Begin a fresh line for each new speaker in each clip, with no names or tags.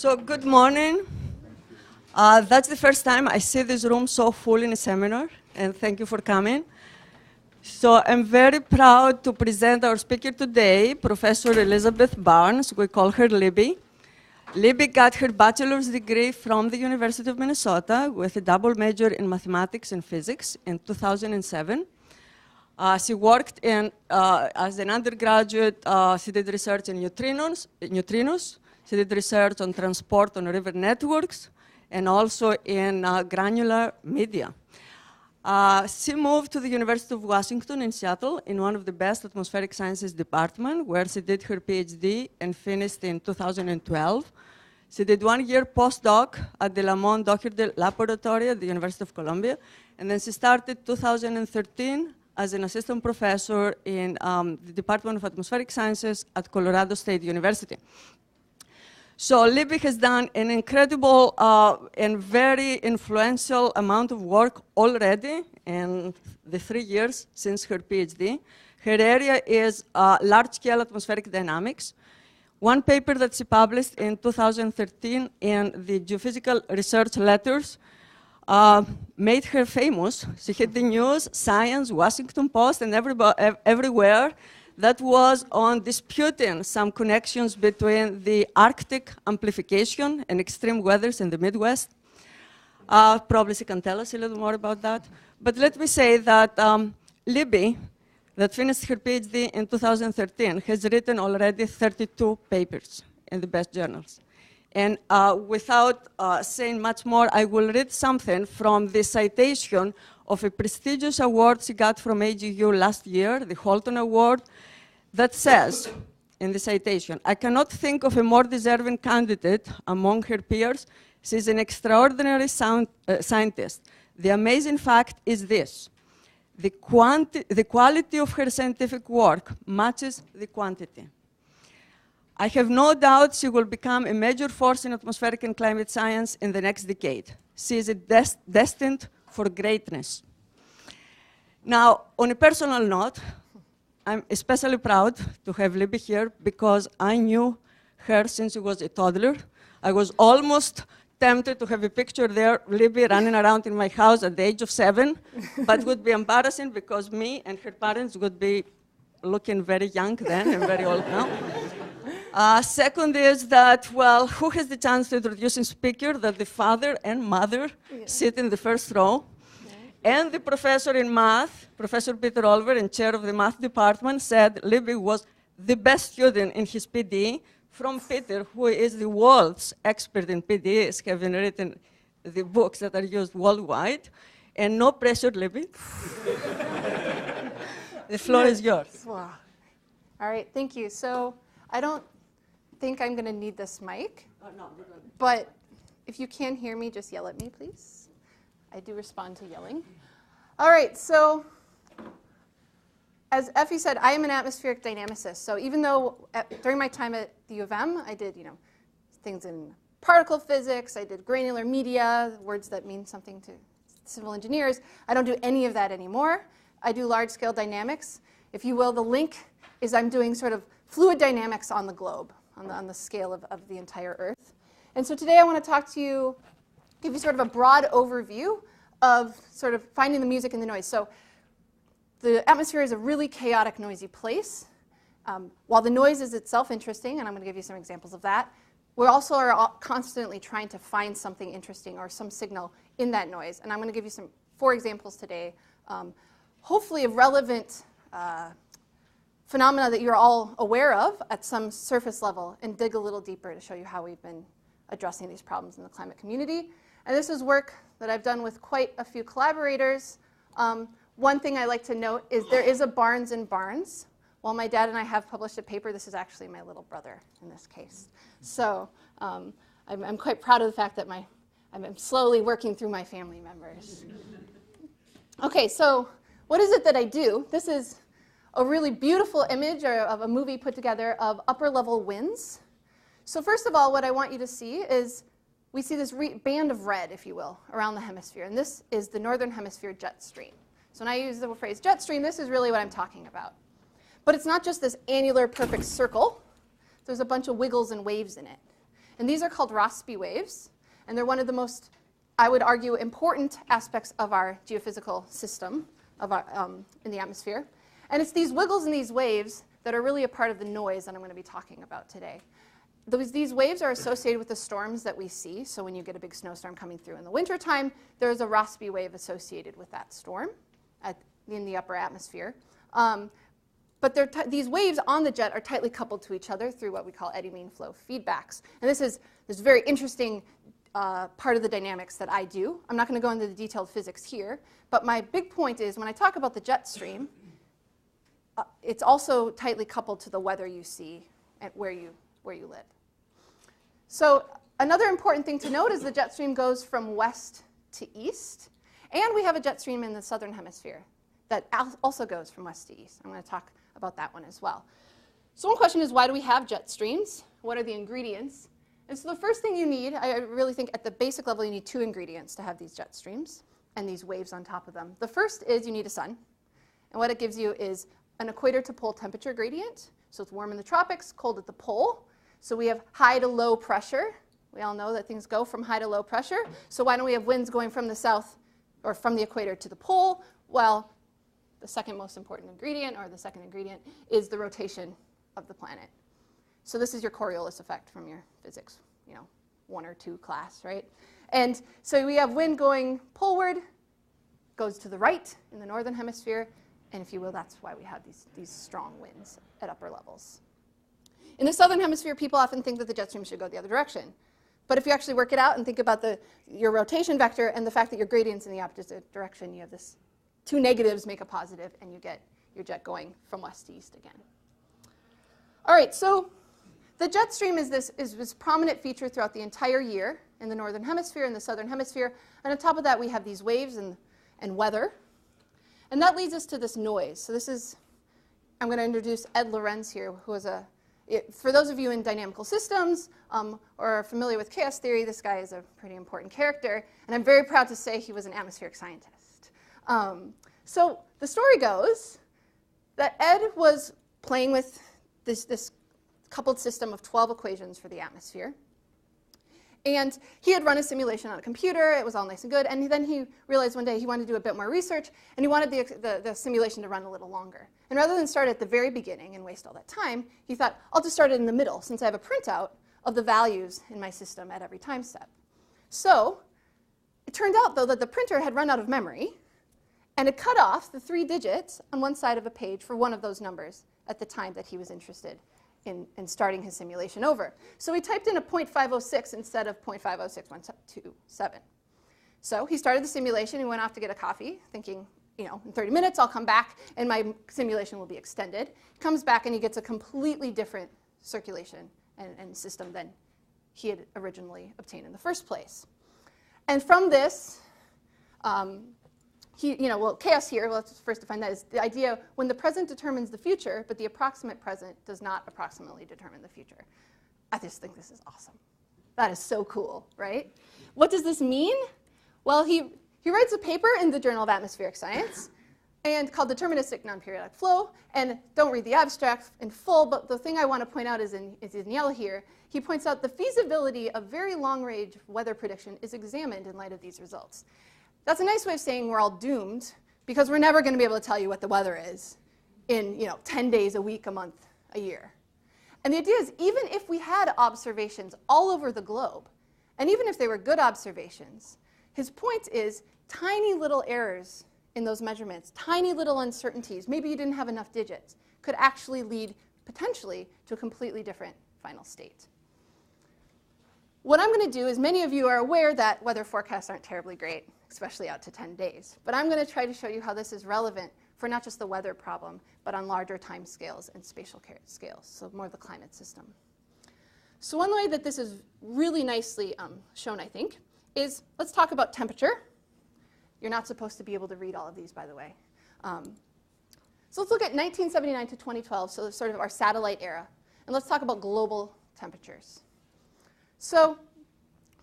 So good morning. That's the first time I see this room so full in a seminar, and thank you for coming. So I'm very proud to present our speaker today, Professor Elizabeth Barnes. We call her Libby. Libby got her bachelor's degree from the University of Minnesota with a double major in mathematics and physics in 2007. She worked as an undergraduate. She did research in neutrinos. She did research on transport on river networks and also in granular media. She moved to the University of Washington in Seattle in one of the best atmospheric sciences department, where she did her PhD and finished in 2012. She did 1 year postdoc at the Lamont Doherty Laboratory at the University of Columbia, and then she started 2013 as an assistant professor in the Department of Atmospheric Sciences at Colorado State University. So Libby has done an incredible and very influential amount of work already in the 3 years since her PhD. Her area is large-scale atmospheric dynamics. One paper that she published in 2013 in the Geophysical Research Letters made her famous. She hit the news, Science, Washington Post, and everywhere. That was on disputing some connections between the Arctic amplification and extreme weathers in the Midwest. Probably she can tell us a little more about that. But let me say that Libby, that finished her PhD in 2013, has written already 32 papers in the best journals. And without saying much more, I will read something from the citation of a prestigious award she got from AGU last year, the Holton Award, that says, in the citation, "I cannot think of a more deserving candidate among her peers. She's an extraordinary scientist. The amazing fact is this: the quality of her scientific work matches the quantity. I have no doubt she will become a major force in atmospheric and climate science in the next decade. She is destined for greatness." Now, on a personal note, I'm especially proud to have Libby here because I knew her since she was a toddler. I was almost tempted to have a picture there, Libby running around in my house at the age of 7, but it would be embarrassing because me and her parents would be looking very young then and very old now. Second is that, well, who has the chance to introduce a speaker that the father and mother sit in the first row? And the professor in math, Professor Peter Olver, in chair of the math department, said Libby was the best student in his PD from Peter, who is the world's expert in PDs, having written the books that are used worldwide. And no pressure, Libby. The floor is yours.
Wow. All right, thank you. So I don't think I'm going to need this mic.
No,
but if you can hear me, just yell at me, please. I do respond to yelling. All right, so as Effie said, I am an atmospheric dynamicist. So even though during my time at the U of M, I did things in particle physics, I did granular media, words that mean something to civil engineers, I don't do any of that anymore. I do large-scale dynamics. If you will, the link is I'm doing sort of fluid dynamics on the globe, on the scale of the entire Earth. And so today I want to talk to you, give you sort of a broad overview of sort of finding the music and the noise. So the atmosphere is a really chaotic, noisy place. While the noise is itself interesting, and I'm going to give you some examples of that, we also are constantly trying to find something interesting or some signal in that noise. And I'm going to give you 4 examples today, hopefully of relevant phenomena that you're all aware of at some surface level, and dig a little deeper to show you how we've been addressing these problems in the climate community. And this is work that I've done with quite a few collaborators. One thing I like to note is there is a Barnes and Barnes. While my dad and I have published a paper, this is actually my little brother in this case. So I'm quite proud of the fact that I'm slowly working through my family members. Okay, so what is it that I do? This is a really beautiful image of a movie put together of upper level winds. So first of all, what I want you to see is we see this band of red, if you will, around the hemisphere. And this is the northern hemisphere jet stream. So when I use the phrase jet stream, this is really what I'm talking about. But it's not just this annular perfect circle. There's a bunch of wiggles and waves in it. And these are called Rossby waves. And they're one of the most, I would argue, important aspects of our geophysical system in the atmosphere. And it's these wiggles in these waves that are really a part of the noise that I'm going to be talking about today. These waves are associated with the storms that we see. So when you get a big snowstorm coming through in the wintertime, there's a Rossby wave associated with that storm in the upper atmosphere. But these waves on the jet are tightly coupled to each other through what we call eddy mean flow feedbacks. And this is this very interesting part of the dynamics that I do. I'm not going to go into the detailed physics here. But my big point is when I talk about the jet stream, it's also tightly coupled to the weather you see and where you live. So another important thing to note is the jet stream goes from west to east. And we have a jet stream in the southern hemisphere that also goes from west to east. I'm going to talk about that one as well. So one question is, why do we have jet streams? What are the ingredients? And so the first thing you need, I really think at the basic level, you need two ingredients to have these jet streams and these waves on top of them. The first is you need a sun. And what it gives you is an equator to pole temperature gradient. So it's warm in the tropics, cold at the pole. So we have high to low pressure. We all know that things go from high to low pressure. So why don't we have winds going from the south or from the equator to the pole? Well, the second most important ingredient, or the second ingredient, is the rotation of the planet. So this is your Coriolis effect from your physics, 1 or 2 class, right? And so we have wind going poleward, goes to the right in the northern hemisphere, and if you will, that's why we have these strong winds at upper levels. In the southern hemisphere, people often think that the jet stream should go the other direction. But if you actually work it out and think about your rotation vector and the fact that your gradient's in the opposite direction, you have this 2 negatives make a positive, and you get your jet going from west to east again. All right, so the jet stream is this prominent feature throughout the entire year in the northern hemisphere and the southern hemisphere. And on top of that, we have these waves and weather. And that leads us to this noise. So I'm going to introduce Ed Lorenz here, who is for those of you in dynamical systems or are familiar with chaos theory, this guy is a pretty important character. And I'm very proud to say he was an atmospheric scientist. So the story goes that Ed was playing with this coupled system of 12 equations for the atmosphere. And he had run a simulation on a computer. It was all nice and good. And then he realized one day he wanted to do a bit more research, and he wanted the simulation to run a little longer. And rather than start at the very beginning and waste all that time, he thought, I'll just start it in the middle, since I have a printout of the values in my system at every time step. So it turned out, though, that the printer had run out of memory, and it cut off the 3 digits on one side of a page for one of those numbers at the time that he was interested in starting his simulation over. So he typed in a 0.506 instead of 0.506127. So he started the simulation. He went off to get a coffee, thinking, in 30 minutes I'll come back and my simulation will be extended. He comes back and he gets a completely different circulation and system than he had originally obtained in the first place. And from this, chaos here, let's first define that, is the idea when the present determines the future, but the approximate present does not approximately determine the future. I just think this is awesome. That is so cool, right? What does this mean? Well, he writes a paper in the Journal of Atmospheric Science and called Deterministic Nonperiodic Flow. And don't read the abstract in full, but the thing I want to point out is in yellow here. He points out the feasibility of very long-range weather prediction is examined in light of these results. That's a nice way of saying we're all doomed, because we're never going to be able to tell you what the weather is in 10 days, a week, a month, a year. And the idea is, even if we had observations all over the globe, and even if they were good observations, his point is tiny little errors in those measurements, tiny little uncertainties, maybe you didn't have enough digits, could actually lead potentially to a completely different final state. What I'm going to do is, many of you are aware that weather forecasts aren't terribly great, especially out to 10 days. But I'm going to try to show you how this is relevant for not just the weather problem, but on larger time scales and spatial scales, so more of the climate system. So one way that this is really nicely shown, I think, is let's talk about temperature. You're not supposed to be able to read all of these, by the way. So let's look at 1979 to 2012, so sort of our satellite era. And let's talk about global temperatures. So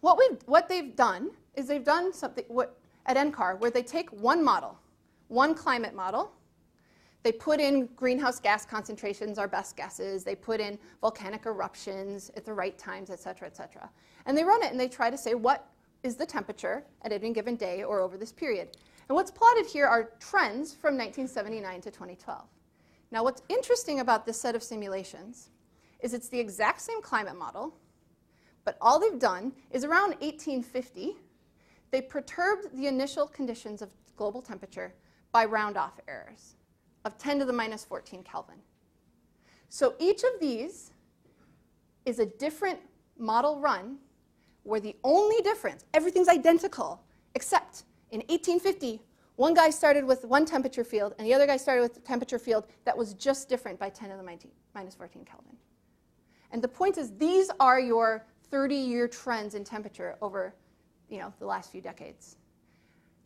what they've done is they've done something at NCAR where they take one model, one climate model. They put in greenhouse gas concentrations, our best guesses. They put in volcanic eruptions at the right times, et cetera, et cetera. And they run it, and they try to say, what is the temperature at any given day or over this period? And what's plotted here are trends from 1979 to 2012. Now, what's interesting about this set of simulations is it's the exact same climate model, but all they've done is around 1850, they perturbed the initial conditions of global temperature by round-off errors of 10 to the minus 14 Kelvin. So each of these is a different model run where the only difference, everything's identical, except in 1850, one guy started with one temperature field, and the other guy started with a temperature field that was just different by 10 to the minus 14 Kelvin. And the point is, these are your 30-year trends in temperature over the last few decades.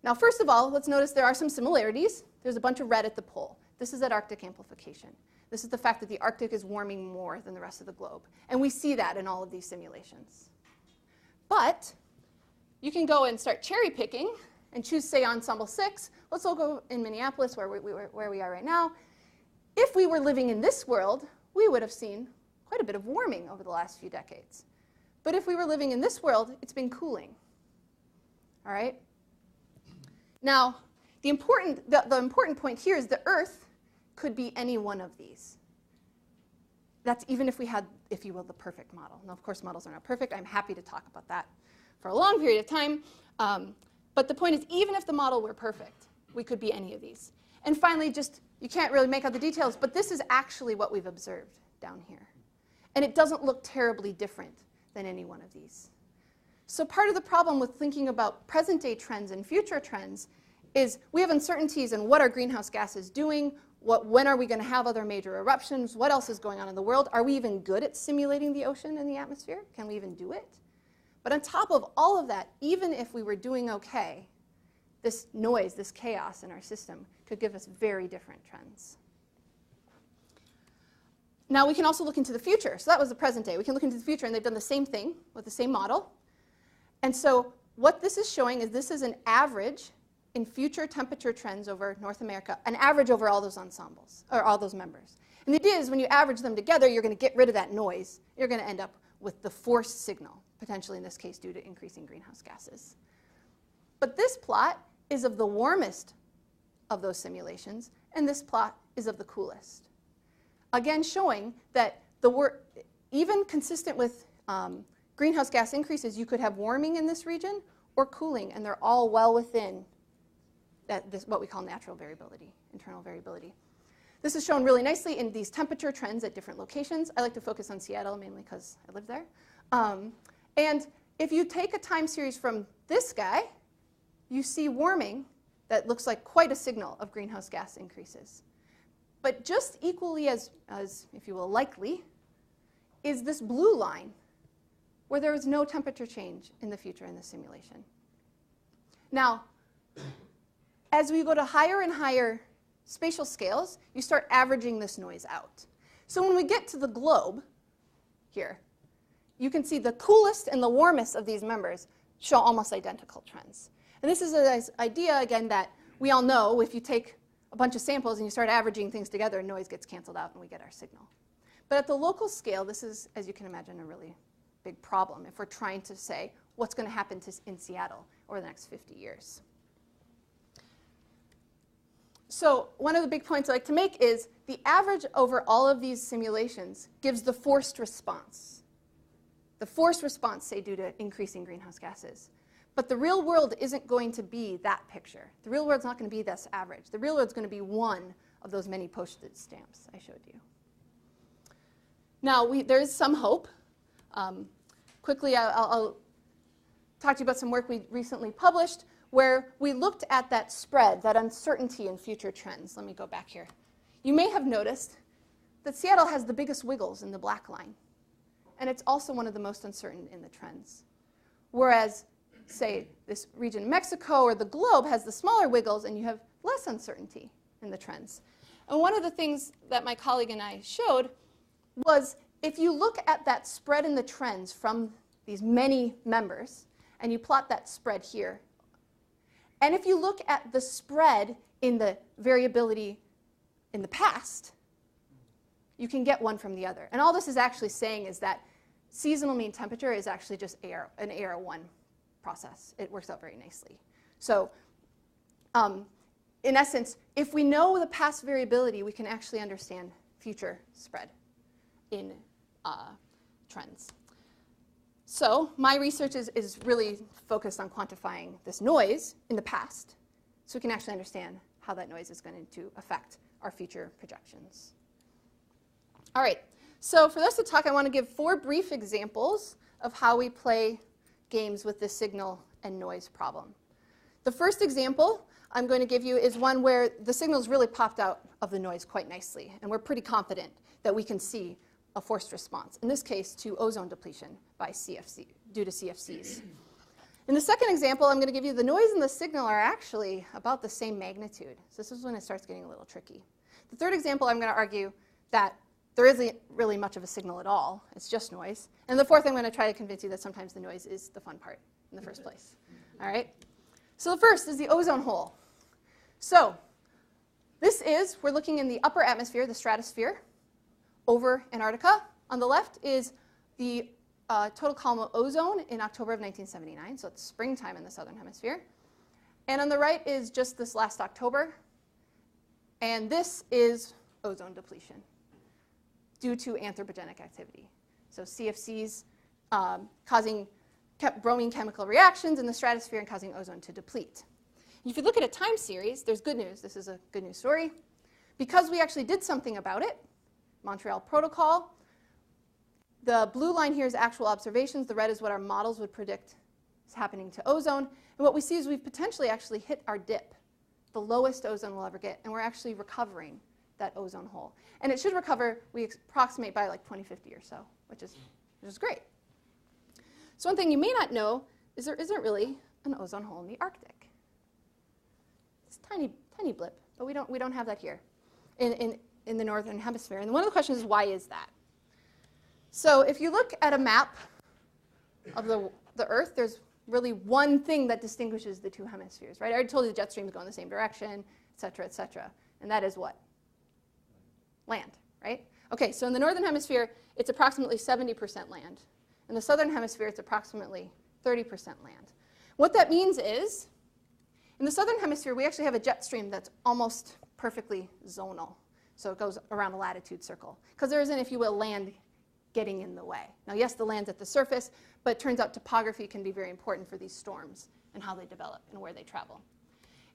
Now, first of all, let's notice there are some similarities. There's a bunch of red at the pole. This is at Arctic amplification. This is the fact that the Arctic is warming more than the rest of the globe. And we see that in all of these simulations. But you can go and start cherry picking and choose, say, Ensemble 6. Let's all go in Minneapolis, where we are right now. If we were living in this world, we would have seen quite a bit of warming over the last few decades. But if we were living in this world, it's been cooling. All right? Now, the important point here is the Earth could be any one of these. That's even if we had, if you will, the perfect model. Now, of course, models are not perfect. I'm happy to talk about that for a long period of time. But the point is, even if the model were perfect, we could be any of these. And finally, you can't really make out the details, but this is actually what we've observed down here. And it doesn't look terribly different than any one of these. So part of the problem with thinking about present-day trends and future trends is we have uncertainties in what are greenhouse gases doing, when are we going to have other major eruptions, what else is going on in the world, are we even good at simulating the ocean and the atmosphere, can we even do it? But on top of all of that, even if we were doing okay, this noise, this chaos in our system could give us very different trends. Now we can also look into the future. So that was the present day. We can look into the future, and they've done the same thing with the same model. And so what this is showing is this is an average in future temperature trends over North America, an average over all those ensembles, or all those members. And the idea is when you average them together, you're going to get rid of that noise. You're going to end up with the forced signal, potentially in this case due to increasing greenhouse gases. But this plot is of the warmest of those simulations, and this plot is of the coolest. Again, showing that even consistent with greenhouse gas increases, you could have warming in this region or cooling, and they're all well within what we call natural variability, internal variability. This is shown really nicely in these temperature trends at different locations. I like to focus on Seattle mainly because I live there. And if you take a time series from this guy, you see warming that looks like quite a signal of greenhouse gas increases. But just equally as, if you will, likely, is this blue line, where there is no temperature change in the future in the simulation. Now, as we go to higher and higher spatial scales, you start averaging this noise out. So when we get to the globe here, you can see the coolest and the warmest of these members show almost identical trends. And this is an idea, again, that we all know if you take a bunch of samples and you start averaging things together, noise gets canceled out and we get our signal. But at the local scale, this is, as you can imagine, a really big problem if we're trying to say what's going to happen in Seattle over the next 50 years. So one of the big points I like to make is the average over all of these simulations gives the forced response. The forced response, say, due to increasing greenhouse gases. But the real world isn't going to be that picture. The real world's not going to be this average. The real world's going to be one of those many postage stamps I showed you. Now, there is some hope. Quickly, I'll talk to you about some work we recently published where we looked at that spread, that uncertainty in future trends. Let me go back here. You may have noticed that Seattle has the biggest wiggles in the black line. And it's also one of the most uncertain in the trends. Whereas, say, this region, Mexico or the globe, has the smaller wiggles, and you have less uncertainty in the trends. And one of the things that my colleague and I showed was if you look at that spread in the trends from these many members, and you plot that spread here, and if you look at the spread in the variability in the past, you can get one from the other. And all this is actually saying is that seasonal mean temperature is actually just an AR1 process. It works out very nicely. So in essence, if we know the past variability, we can actually understand future spread in trends. So my research is really focused on quantifying this noise in the past, so we can actually understand how that noise is going to affect our future projections. All right, so for this talk, I want to give 4 brief examples of how we play games with the signal and noise problem. The first example I'm going to give you is one where the signal's really popped out of the noise quite nicely, and we're pretty confident that we can see a forced response, in this case to ozone depletion by due to CFCs. In the second example, I'm going to give you the noise and the signal are actually about the same magnitude. So this is when it starts getting a little tricky. The third example, I'm going to argue that there isn't really much of a signal at all. It's just noise. And the fourth, I'm going to try to convince you that sometimes the noise is the fun part in the first place. All right? So the first is the ozone hole. So we're looking in the upper atmosphere, the stratosphere, over Antarctica. On the left is the total column of ozone in October of 1979. So it's springtime in the southern hemisphere. And on the right is just this last October. And this is ozone depletion due to anthropogenic activity. So CFCs causing bromine chemical reactions in the stratosphere and causing ozone to deplete. If you look at a time series, there's good news. This is a good news story. Because we actually did something about it, Montreal Protocol, the blue line here is actual observations. The red is what our models would predict is happening to ozone. And what we see is we've potentially actually hit our dip, the lowest ozone we'll ever get, and we're actually recovering that ozone hole. And it should recover, we approximate, by like 2050 or so, which is great. So one thing you may not know is there isn't really an ozone hole in the Arctic. It's a tiny blip, but we don't have that here in the northern hemisphere. And one of the questions is, why is that? So if you look at a map of the Earth, there's really one thing that distinguishes the two hemispheres, right? I already told you the jet streams go in the same direction, et cetera, et cetera. And that is what? Land, right? OK, so in the northern hemisphere, it's approximately 70% land. In the southern hemisphere, it's approximately 30% land. What that means is, in the southern hemisphere, we actually have a jet stream that's almost perfectly zonal. So it goes around a latitude circle, because there isn't, if you will, land getting in the way. Now, yes, the land's at the surface, but it turns out topography can be very important for these storms and how they develop and where they travel.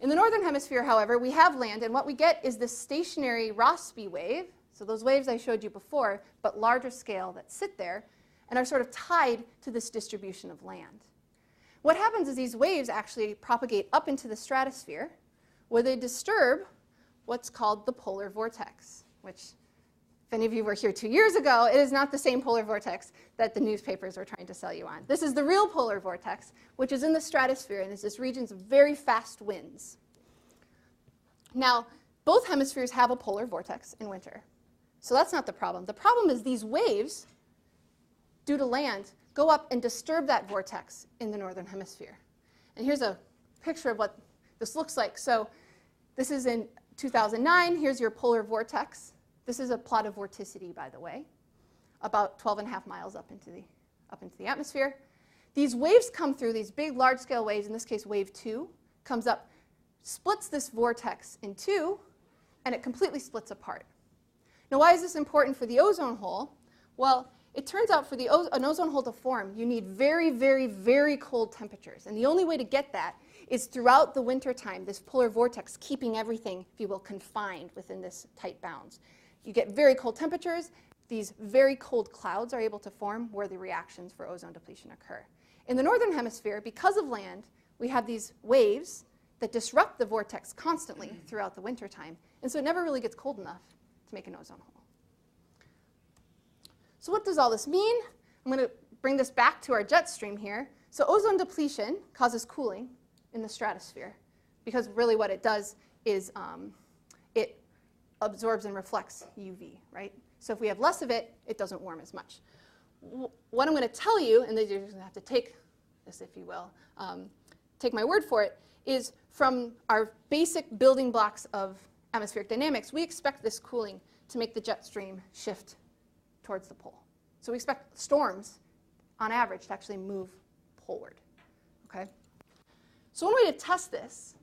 In the northern hemisphere, however, we have land, and what we get is this stationary Rossby wave, so those waves I showed you before, but larger scale, that sit there and are sort of tied to this distribution of land. What happens is these waves actually propagate up into the stratosphere, where they disturb what's called the polar vortex, which, if any of you were here 2 years ago, it is not the same polar vortex that the newspapers were trying to sell you on. This is the real polar vortex, which is in the stratosphere, and is this regions of very fast winds. Now, both hemispheres have a polar vortex in winter. So that's not the problem. The problem is these waves, due to land, go up and disturb that vortex in the northern hemisphere. And here's a picture of what this looks like. So this is in 2009. Here's your polar vortex. This is a plot of vorticity, by the way, about 12.5 miles up into the atmosphere. These waves come through, these big, large-scale waves, in this case, wave 2, comes up, splits this vortex in two, and it completely splits apart. Now, why is this important for the ozone hole? Well, it turns out for an ozone hole to form, you need very, very, very cold temperatures. And the only way to get that is throughout the winter time, this polar vortex keeping everything, if you will, confined within this tight bounds. You get very cold temperatures. These very cold clouds are able to form where the reactions for ozone depletion occur. In the northern hemisphere, because of land, we have these waves that disrupt the vortex constantly throughout the winter time. And so it never really gets cold enough to make an ozone hole. So what does all this mean? I'm going to bring this back to our jet stream here. So ozone depletion causes cooling in the stratosphere, because really what it does is it absorbs and reflects UV, right? So if we have less of it, it doesn't warm as much. What I'm going to tell you, and you're going to have to take this, if you will, take my word for it, is from our basic building blocks of atmospheric dynamics, we expect this cooling to make the jet stream shift towards the pole. So we expect storms, on average, to actually move poleward. Okay? So one way to test this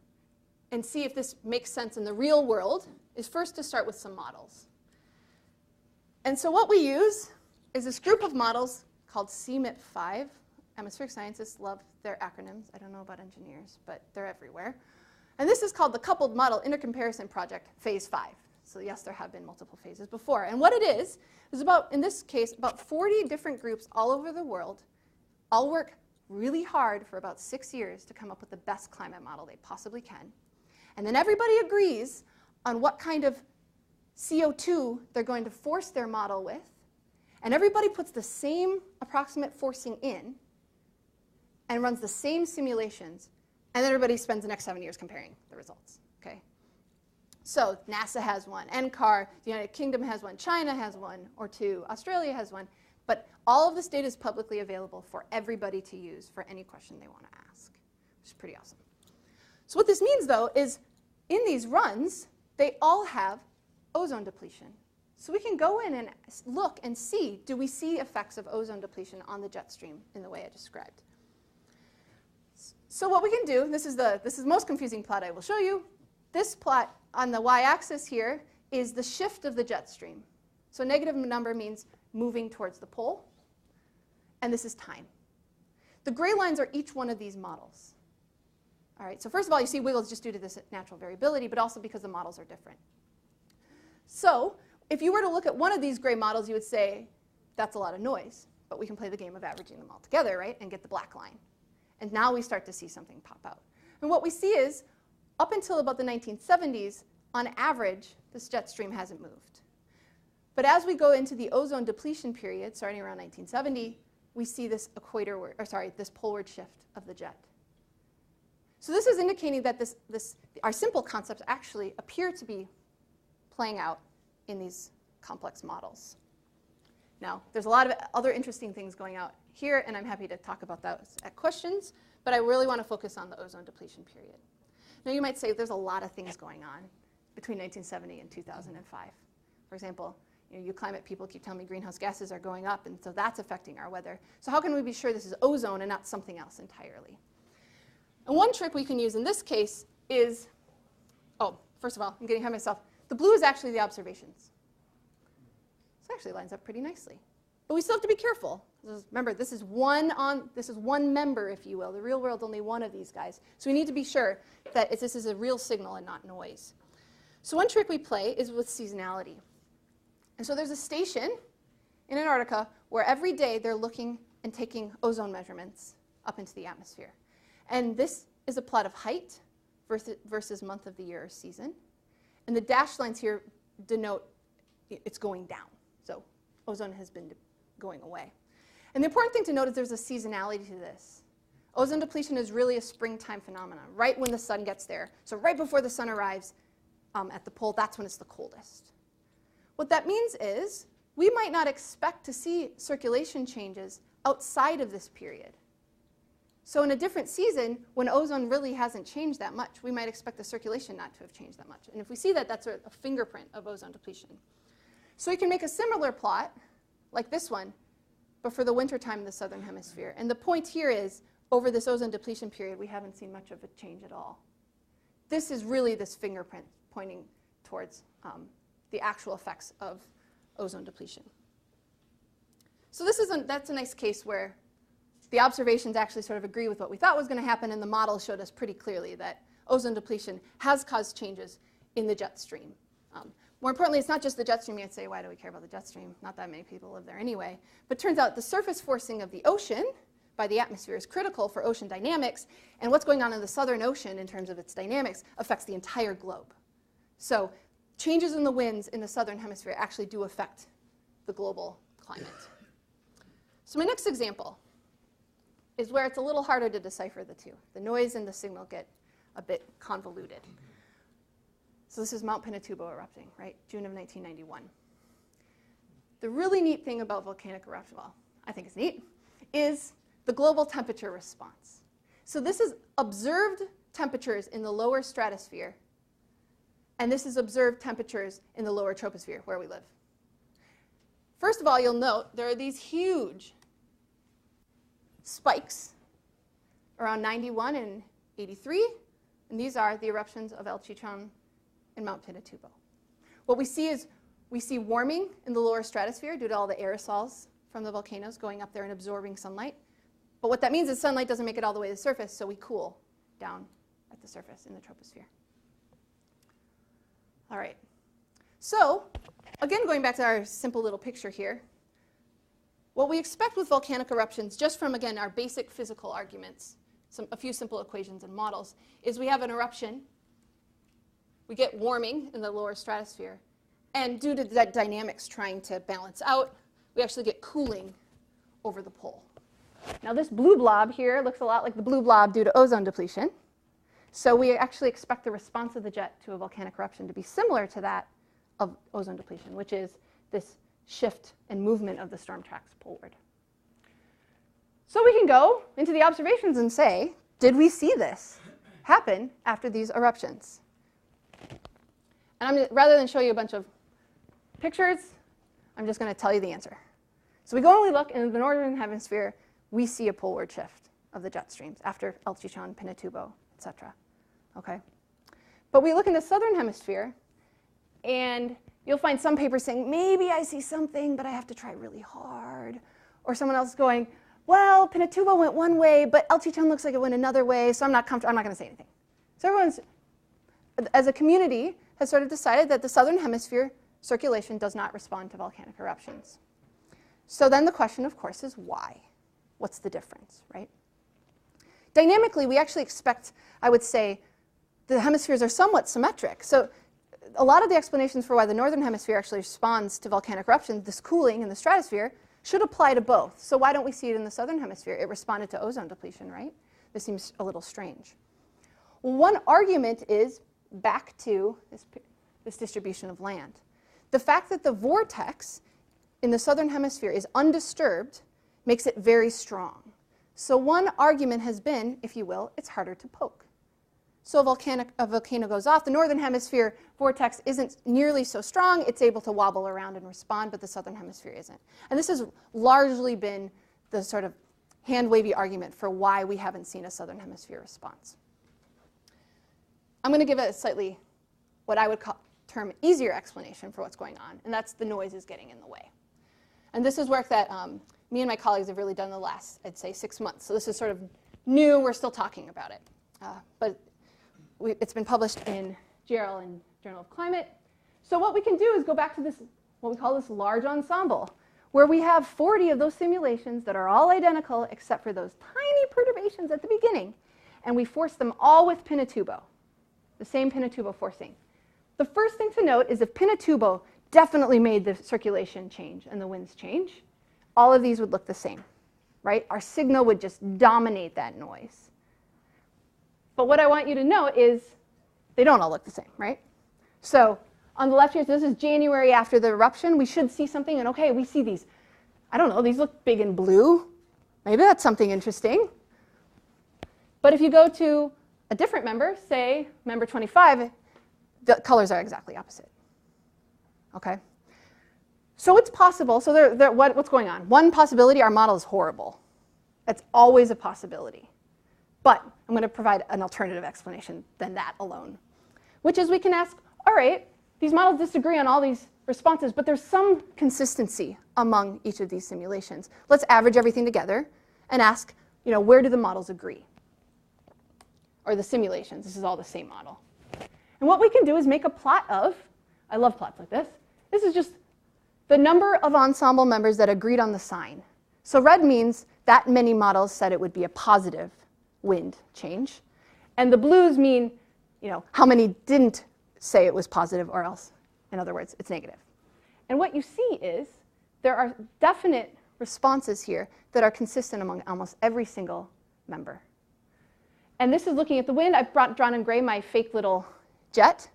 and see if this makes sense in the real world is first to start with some models. And so what we use is this group of models called CMIP5. Atmospheric scientists love their acronyms. I don't know about engineers, but they're everywhere. And this is called the Coupled Model Intercomparison Project, Phase 5. So yes, there have been multiple phases before. And what it is about, in this case, about 40 different groups all over the world all work really hard for about 6 years to come up with the best climate model they possibly can. And then everybody agrees on what kind of CO2 they're going to force their model with. And everybody puts the same approximate forcing in and runs the same simulations. And then everybody spends the next 7 years comparing the results. Okay? So NASA has one, NCAR, the United Kingdom has one, China has one or two, Australia has one. But all of this data is publicly available for everybody to use for any question they want to ask, which is pretty awesome. So what this means, though, is in these runs, they all have ozone depletion. So we can go in and look and see, do we see effects of ozone depletion on the jet stream in the way I described? So what we can do, this is the most confusing plot I will show you. This plot on the y-axis here is the shift of the jet stream. So negative number means moving towards the pole. And this is time. The gray lines are each one of these models. All right, so first of all, you see wiggles just due to this natural variability, but also because the models are different. So if you were to look at one of these gray models, you would say, that's a lot of noise. But we can play the game of averaging them all together, right, and get the black line. And now we start to see something pop out. And what we see is, up until about the 1970s, on average, this jet stream hasn't moved. But as we go into the ozone depletion period, starting around 1970, we see this this poleward shift of the jet. So this is indicating that our simple concepts actually appear to be playing out in these complex models. Now, there's a lot of other interesting things going out here, and I'm happy to talk about those at questions, but I really want to focus on the ozone depletion period. Now, you might say there's a lot of things going on between 1970 and 2005. For example, you climate people keep telling me greenhouse gases are going up, and so that's affecting our weather. So how can we be sure this is ozone and not something else entirely? And one trick we can use in this case is, first of all, I'm getting ahead of myself. The blue is actually the observations. This actually lines up pretty nicely. But we still have to be careful. Remember, this is one member, if you will. The real world, only one of these guys. So we need to be sure that this is a real signal and not noise. So one trick we play is with seasonality. And so there's a station in Antarctica where every day they're looking and taking ozone measurements up into the atmosphere. And this is a plot of height versus month of the year or season. And the dashed lines here denote it's going down. So ozone has been going away. And the important thing to note is there's a seasonality to this. Ozone depletion is really a springtime phenomenon, right when the sun gets there. So right before the sun arrives at the pole, that's when it's the coldest. What that means is we might not expect to see circulation changes outside of this period. So in a different season, when ozone really hasn't changed that much, we might expect the circulation not to have changed that much. And if we see that, that's a fingerprint of ozone depletion. So we can make a similar plot, like this one, but for the wintertime in the southern hemisphere. And the point here is, over this ozone depletion period, we haven't seen much of a change at all. This is really this fingerprint pointing towards the actual effects of ozone depletion. So that's a nice case where the observations actually sort of agree with what we thought was going to happen, and the model showed us pretty clearly that ozone depletion has caused changes in the jet stream. More importantly, it's not just the jet stream. You'd say, why do we care about the jet stream? Not that many people live there anyway. But it turns out the surface forcing of the ocean by the atmosphere is critical for ocean dynamics, and what's going on in the Southern Ocean in terms of its dynamics affects the entire globe. So changes in the winds in the Southern Hemisphere actually do affect the global climate. So my next example is where it's a little harder to decipher the two. The noise and the signal get a bit convoluted. So this is Mount Pinatubo erupting, right? June of 1991. The really neat thing about volcanic eruption, well, I think it's neat, is the global temperature response. So this is observed temperatures in the lower stratosphere And this is observed temperatures in the lower troposphere where we live. First of all, you'll note there are these huge spikes around 91 and 83. And these are the eruptions of El Chichon and Mount Pinatubo. What we see is we see warming in the lower stratosphere due to all the aerosols from the volcanoes going up there and absorbing sunlight. But what that means is sunlight doesn't make it all the way to the surface, so we cool down at the surface in the troposphere. All right. So, again, going back to our simple little picture here, what we expect with volcanic eruptions, just from, again, our basic physical arguments, a few simple equations and models, is we have an eruption, we get warming in the lower stratosphere, and due to that dynamics trying to balance out, we actually get cooling over the pole. Now this blue blob here looks a lot like the blue blob due to ozone depletion. So we actually expect the response of the jet to a volcanic eruption to be similar to that of ozone depletion, which is this shift and movement of the storm tracks poleward. So we can go into the observations and say, did we see this happen after these eruptions? And rather than show you a bunch of pictures, I'm just going to tell you the answer. So we go and we look in the northern hemisphere, we see a poleward shift of the jet streams after El Chichon, Pinatubo, etc. Okay? But we look in the southern hemisphere, and you'll find some papers saying, maybe I see something, but I have to try really hard. Or someone else going, well, Pinatubo went one way, but El Chichon looks like it went another way, so I'm not going to say anything. So everyone's, as a community, has sort of decided that the southern hemisphere circulation does not respond to volcanic eruptions. So then the question, of course, is why? What's the difference, right? Dynamically, we actually expect, I would say, the hemispheres are somewhat symmetric. So a lot of the explanations for why the northern hemisphere actually responds to volcanic eruptions, this cooling in the stratosphere, should apply to both. So why don't we see it in the southern hemisphere? It responded to ozone depletion, right? This seems a little strange. Well, one argument is back to this distribution of land. The fact that the vortex in the southern hemisphere is undisturbed makes it very strong. So one argument has been, if you will, it's harder to poke. So a volcano goes off. The northern hemisphere vortex isn't nearly so strong. It's able to wobble around and respond, but the southern hemisphere isn't. And this has largely been the sort of hand-wavy argument for why we haven't seen a southern hemisphere response. I'm going to give a slightly, what I would term easier explanation for what's going on, and that's the noise is getting in the way. And this is work that me and my colleagues have really done the last, I'd say, 6 months. So this is sort of new. We're still talking about it. But it's been published in JRL and Journal of Climate. So what we can do is go back to this, what we call this large ensemble, where we have 40 of those simulations that are all identical except for those tiny perturbations at the beginning. And we force them all with Pinatubo, the same Pinatubo forcing. The first thing to note is if Pinatubo definitely made the circulation change and the winds change, all of these would look the same, right? Our signal would just dominate that noise. But what I want you to know is they don't all look the same, right? So on the left here, this is January after the eruption. We should see something, and okay, we see these. I don't know, these look big and blue. Maybe that's something interesting. But if you go to a different member, say member 25, the colors are exactly opposite. Okay? So it's possible. So what's going on? One possibility, our model is horrible. That's always a possibility. But I'm going to provide an alternative explanation than that alone, which is we can ask, all right, these models disagree on all these responses, but there's some consistency among each of these simulations. Let's average everything together and ask, where do the models agree? Or the simulations. This is all the same model. And what we can do is make a plot of, I love plots like this. This is just the number of ensemble members that agreed on the sign. So red means that many models said it would be a positive wind change. And the blues mean, how many didn't say it was positive or else, in other words, it's negative. And what you see is there are definite responses here that are consistent among almost every single member. And this is looking at the wind. I've drawn in gray my fake little jet.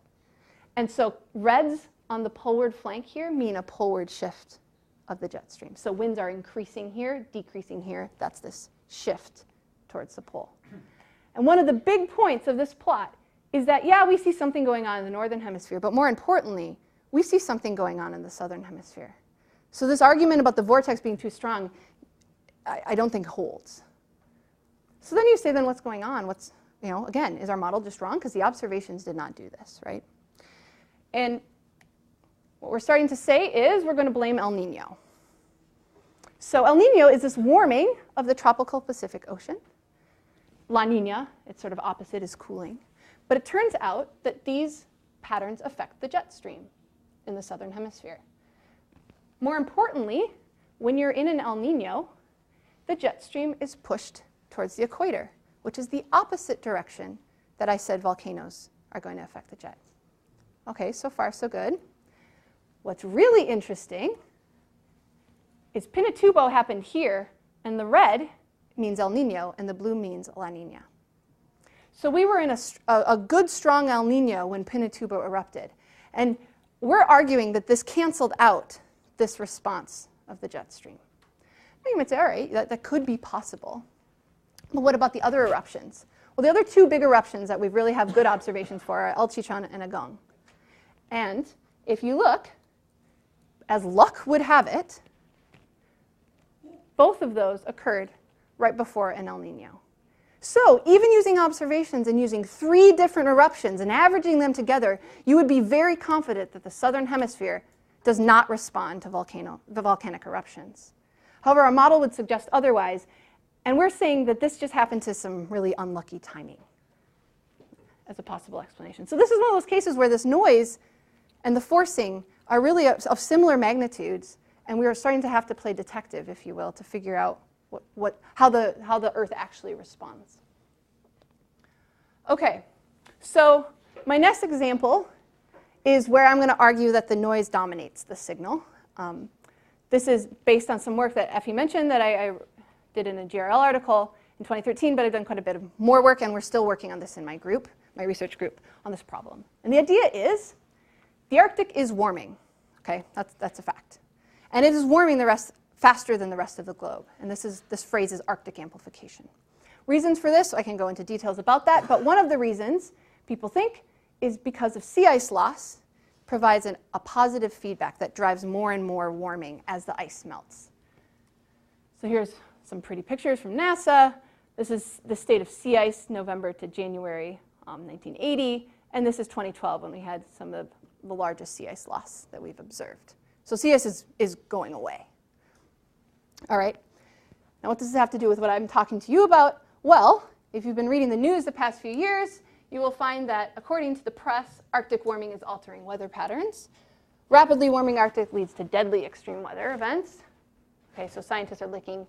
And so reds on the poleward flank here mean a poleward shift of the jet stream. So winds are increasing here, decreasing here. That's this shift towards the pole. And one of the big points of this plot is that, yeah, we see something going on in the northern hemisphere, but more importantly, we see something going on in the southern hemisphere. So this argument about the vortex being too strong, I don't think holds. So then you say, then what's going on? What's, again, is our model just wrong? Because the observations did not do this, right? And what we're starting to say is we're going to blame El Nino. So El Nino is this warming of the tropical Pacific Ocean. La Nina, it's sort of opposite, is cooling. But it turns out that these patterns affect the jet stream in the southern hemisphere. More importantly, when you're in an El Nino, the jet stream is pushed towards the equator, which is the opposite direction that I said volcanoes are going to affect the jet. Okay, so far so good. What's really interesting is Pinatubo happened here, and the red means El Nino, and the blue means La Nina. So we were in a good, strong El Nino when Pinatubo erupted. And we're arguing that this canceled out this response of the jet stream. You might say, all right, that could be possible. But what about the other eruptions? Well, the other two big eruptions that we really have good observations for are El Chichon and Agong. And if you look, as luck would have it, both of those occurred right before an El Nino. So even using observations and using 3 different eruptions and averaging them together, you would be very confident that the southern hemisphere does not respond to the volcanic eruptions. However, our model would suggest otherwise, and we're saying that this just happened to some really unlucky timing as a possible explanation. So this is one of those cases where this noise and the forcing are really of similar magnitudes, and we are starting to have to play detective, if you will, to figure out how the Earth actually responds. Okay, so my next example is where I'm going to argue that the noise dominates the signal. This is based on some work that Effie mentioned that I did in a GRL article in 2013, but I've done quite a bit of more work, and we're still working on this in my group, my research group, on this problem. And the idea is the Arctic is warming. Okay, that's a fact. And it is warming faster than the rest of the globe. And this phrase is Arctic amplification. Reasons for this, I can go into details about that, but one of the reasons people think is because of sea ice loss provides a positive feedback that drives more and more warming as the ice melts. So here's some pretty pictures from NASA. This is the state of sea ice November to January 1980, and this is 2012 when we had some of the largest sea ice loss that we've observed. So sea ice is going away. All right. Now what does this have to do with what I'm talking to you about? Well, if you've been reading the news the past few years, you will find that according to the press, Arctic warming is altering weather patterns. Rapidly warming Arctic leads to deadly extreme weather events. Okay, so scientists are linking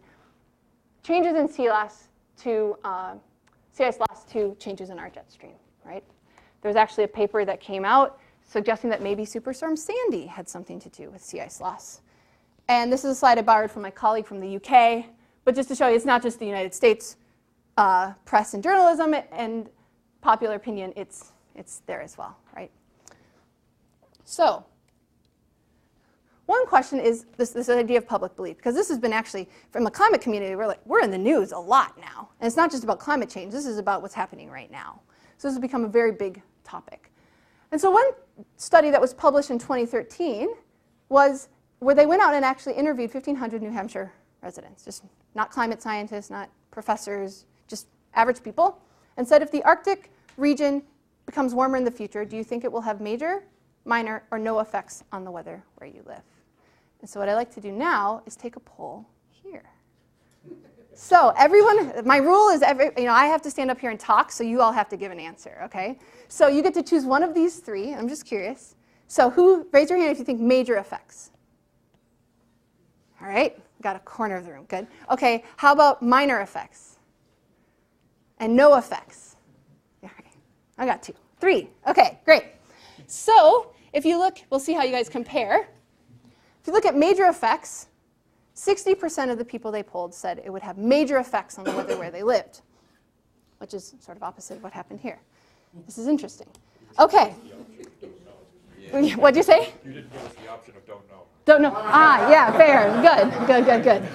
changes in sea ice loss to changes in our jet stream, right? There's actually a paper that came out suggesting that maybe Superstorm Sandy had something to do with sea ice loss. And this is a slide I borrowed from my colleague from the UK. But just to show you, it's not just the United States press and journalism and popular opinion. It's there as well, right? So one question is this idea of public belief. Because this has been actually, from the climate community, we're in the news a lot now. And it's not just about climate change. This is about what's happening right now. So this has become a very big topic. And so one study that was published in 2013 was where they went out and actually interviewed 1,500 New Hampshire residents, just not climate scientists, not professors, just average people, and said if the Arctic region becomes warmer in the future, do you think it will have major, minor, or no effects on the weather where you live? And so what I like to do now is take a poll here. So everyone, my rule is I have to stand up here and talk, so you all have to give an answer, okay? So you get to choose one of these 3. I'm just curious. So raise your hand if you think major effects. All right, got a corner of the room, good. Okay, how about minor effects? And no effects? All right, I got 2. 3, okay, great. So if you look, we'll see how you guys compare. If you look at major effects, 60% of the people they polled said it would have major effects on the weather where they lived, which is sort of opposite of what happened here. This is interesting. Okay. What'd you say?
You didn't give us the option of don't know.
Don't know. Ah, yeah, fair. Good.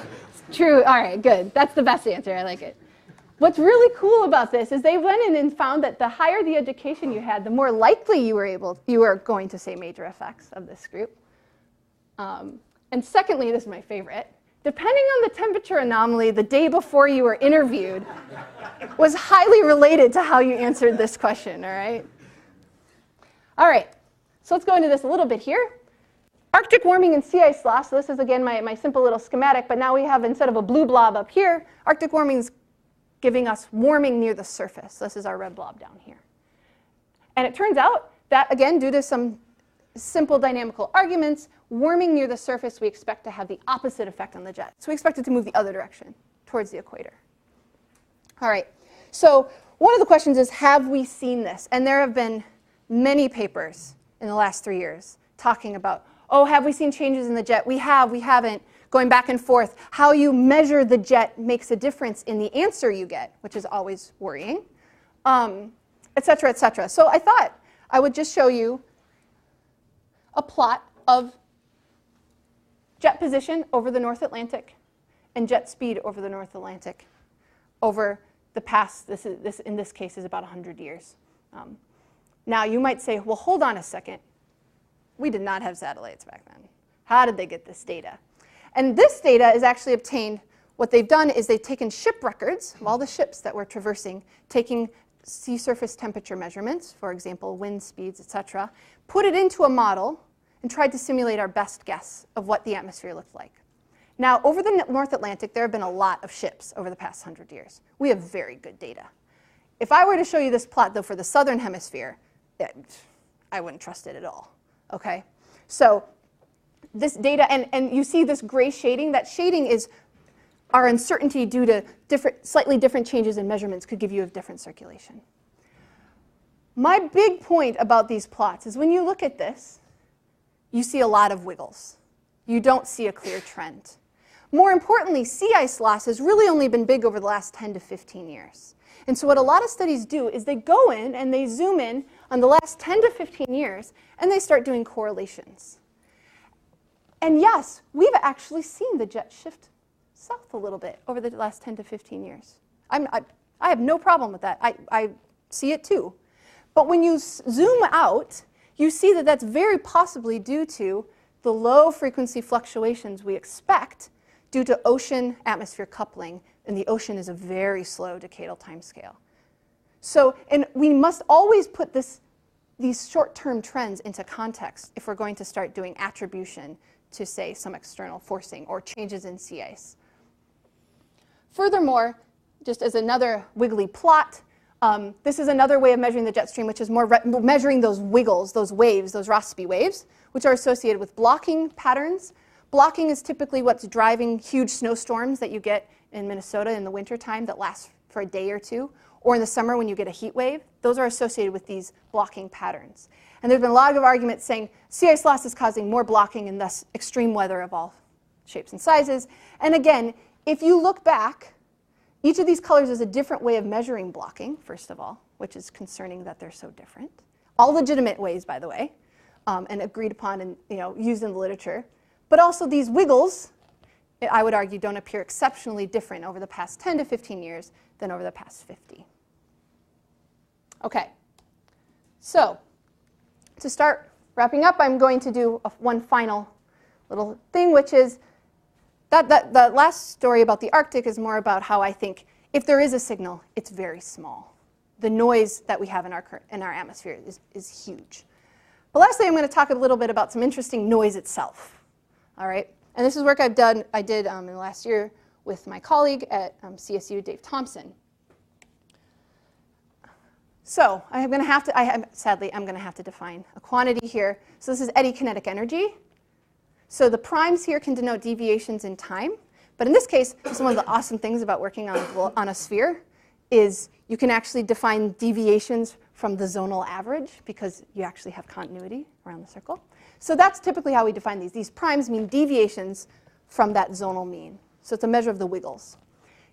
True. All right, good. That's the best answer. I like it. What's really cool about this is they went in and found that the higher the education you had, the more likely you were going to say major effects of this group. And secondly, this is my favorite, depending on the temperature anomaly the day before you were interviewed was highly related to how you answered this question, all right? All right, so let's go into this a little bit here. Arctic warming and sea ice loss. So this is, again, my simple little schematic, but now we have, instead of a blue blob up here, Arctic warming is giving us warming near the surface. This is our red blob down here. And it turns out that, again, due to some simple dynamical arguments, warming near the surface we expect to have the opposite effect on the jet. So we expect it to move the other direction, towards the equator. All right, so one of the questions is, have we seen this? And there have been many papers in the last 3 years talking about, oh, have we seen changes in the jet? We have, we haven't, going back and forth. How you measure the jet makes a difference in the answer you get, which is always worrying, et cetera, et cetera. So I thought I would just show you a plot of jet position over the North Atlantic and jet speed over the North Atlantic over the past, in this case, is about 100 years. Now, you might say, well, hold on a second. We did not have satellites back then. How did they get this data? And this data is actually obtained. What they've done is they've taken ship records of all the ships that were traversing, taking sea surface temperature measurements, for example, wind speeds, et cetera, put it into a model, and tried to simulate our best guess of what the atmosphere looked like. Now, over the North Atlantic, there have been a lot of ships over the past 100 years. We have very good data. If I were to show you this plot, though, for the southern hemisphere, I wouldn't trust it at all. Okay? So this data, and you see this gray shading, that shading is our uncertainty due to slightly different changes in measurements could give you a different circulation. My big point about these plots is when you look at this, you see a lot of wiggles. You don't see a clear trend. More importantly, sea ice loss has really only been big over the last 10 to 15 years. And so what a lot of studies do is they go in and they zoom in on the last 10 to 15 years, and they start doing correlations. And yes, we've actually seen the jet shift south a little bit over the last 10 to 15 years. I have no problem with that. I see it too. But when you zoom out, you see that that's very possibly due to the low frequency fluctuations we expect due to ocean-atmosphere coupling, and the ocean is a very slow decadal time scale. So, and we must always put these short-term trends into context if we're going to start doing attribution to, say, some external forcing or changes in sea ice. Furthermore, just as another wiggly plot, this is another way of measuring the jet stream, which is more measuring those wiggles, those waves, those Rossby waves, which are associated with blocking patterns. Blocking is typically what's driving huge snowstorms that you get in Minnesota in the wintertime that last for a day or two, or in the summer when you get a heat wave. Those are associated with these blocking patterns. And there's been a lot of arguments saying sea ice loss is causing more blocking and thus extreme weather of all shapes and sizes. And again, if you look back, each of these colors is a different way of measuring blocking, first of all, which is concerning that they're so different. All legitimate ways, by the way, and agreed upon and used in the literature. But also these wiggles, I would argue, don't appear exceptionally different over the past 10 to 15 years than over the past 50. Okay, so to start wrapping up, I'm going to do one final little thing, which is that last story about the Arctic is more about how I think if there is a signal, it's very small. The noise that we have in our atmosphere is huge. But lastly, I'm going to talk a little bit about some interesting noise itself. All right, and this is work I did in the last year with my colleague at CSU, Dave Thompson. So sadly, I'm going to have to define a quantity here. So this is eddy kinetic energy. So the primes here can denote deviations in time. But in this case, this is one of the awesome things about working on a sphere is you can actually define deviations from the zonal average because you actually have continuity around the circle. So that's typically how we define these. These primes mean deviations from that zonal mean. So it's a measure of the wiggles,